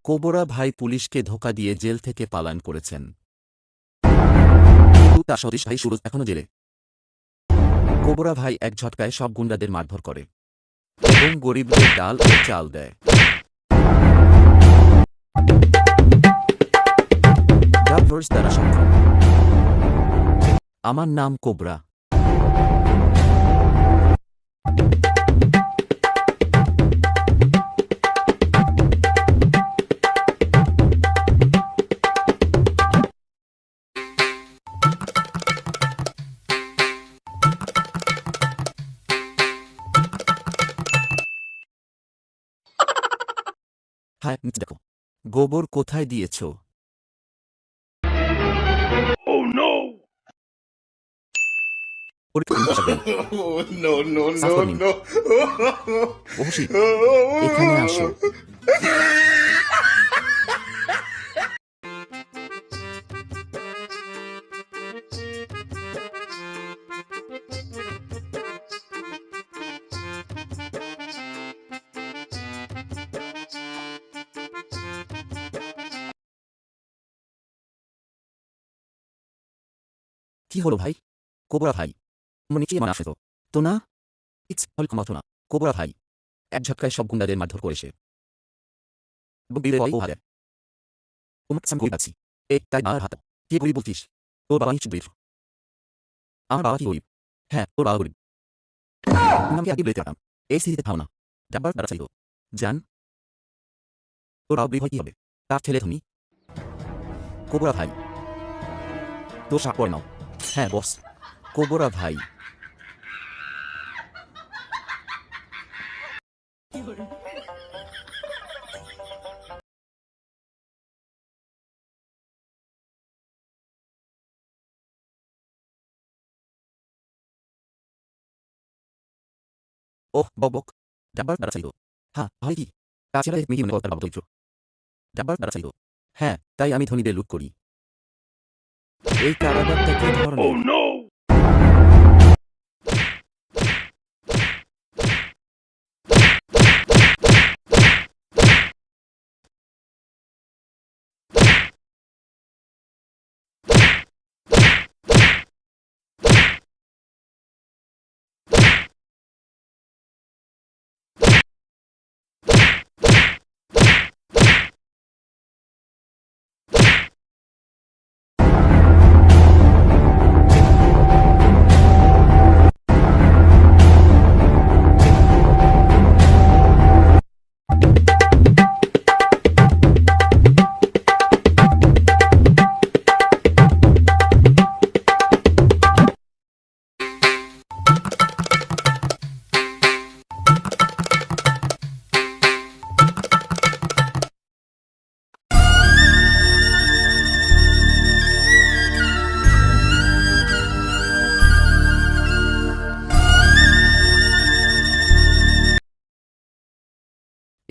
Cobra ভাই পুলিশকে ধোঁকা দিয়ে জেল থেকে পালায়ন করেছেন, কিন্তু তার সতীশ ভাই সুরজ এখনো জেলে। কোবরা ভাই এক ঝটকায় সব গুন্ডাদের মারধর করে এবং গরিবদের ডাল ও চাল দেয়। ডাবভার্স দ্বারা সক্ষম। আমার নাম কোবরা। হ্যাঁ, নিচে দেখো। গোবর কোথায় দিয়েছ? Oh no! Oh, no, no, no, সাফর নিন। no. ওহশি, এখানে আসো। কি হলো ভাই? কোবরা ভাই, নিচে মানে আসে তো না? ইটস হল কমাতো না। কোবরা ভাই এক ঝটকায় সব গুন্ডাদের মারধর করেছে এবং বীরের ও হারে। তোমাকে আমি গরিব আছি, তাই আমার হাত। কি গরিব বলছিস? তোর বাবা নিশ্চয় গরিব। আমার বাবা কি গরিব? হ্যাঁ, তোর বাবা গরিব। তুমি আমাকে আগে বলতে পারতাম। এই স্থিতিতে থাও না। ডাব্বার দ্বারা চাইল জান। তোর বাবা গরিব হয় কি হবে? তার ছেলে ধনী। কোবরা ভাই, তোর শাক করে নাও। হ্যাঁ বস। কোবরা ভাই, ওহ বক। ডাব্বার দ্বারা চাইল। হ্যাঁ, হয় কি? তাছাড়া তুমি কি মনে করতে বাবা ডাব্বার দ্বারা চাইল। হ্যাঁ, তাই আমি ধনীদের লুট করি। এই কারাগারটা কি Oh ধরনের? no!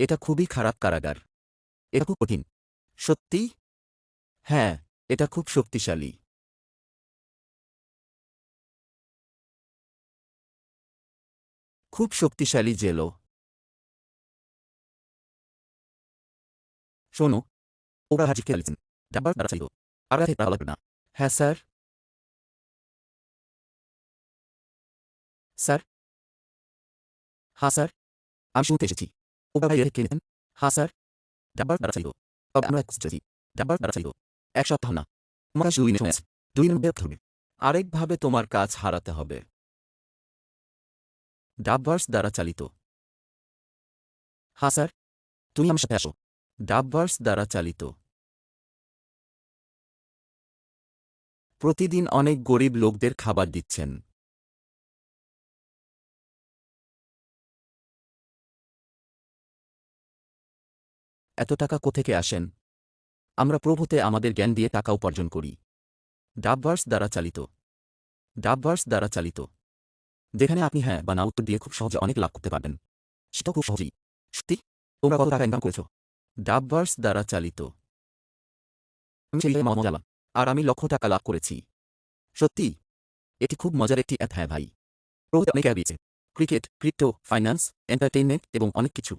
এটা খুবই খারাপ কারাগার। এটা খুব কঠিন। সত্যি? হ্যাঁ, এটা খুব শক্তিশালী। খুব শক্তিশালী জেলও। শোনো, ওরা হাজিকে আলিছেন। ডাব্বার দ্বারা চাইল। আর রাতে তাহলে না। হ্যাঁ স্যার। স্যার? হ্যাঁ স্যার, আমি শুনতে এসেছি। ওরা ভাই কে নিতেন? হ্যাঁ স্যার। ডাব্বার দ্বারা চাইল। তবে আমরা এক খুঁজছি। ডাব্বার দ্বারা চাইল। এক সপ্তাহ না। তোমার 2 দিনের সময় আছে। 2 দিনের মধ্যে হবে। আরেকভাবে তোমার কাজ হারাতে হবে। ডাবভার্স দ্বারা চালিত। হ্যাঁ স্যার, তুমি আমার সাথে আসো। ডাবভার্স দ্বারা চালিত। প্রতিদিন অনেক গরিব লোকদের খাবার দিচ্ছেন। এত টাকা কোথেকে আসেন? আমরা প্রভুতে আমাদের জ্ঞান দিয়ে টাকা উপার্জন করি। ডাবভার্স দ্বারা চালিত। ডাবভার্স দ্বারা চালিত। যেখানে আপনি হ্যাঁ বা না উত্তর দিয়ে খুব সহজে অনেক লাভ করতে পারবেন। সেটা খুব সহজেই। সত্যি? তোমরা কত টাকা ইনকাম করেছ? ডাবভার্স দ্বারা চালিত। আমি সেই মজা লাভ। আর আমি লক্ষ টাকা লাভ করেছি। সত্যি? এটি খুব মজার একটি অ্যাপ। হ্যাঁ ভাই। প্রভুতে অনেক অ্যাপ দিয়েছে। ক্রিকেট, ক্রিপ্টো, ফাইন্যান্স, এন্টারটেইনমেন্ট এবং অনেক কিছু।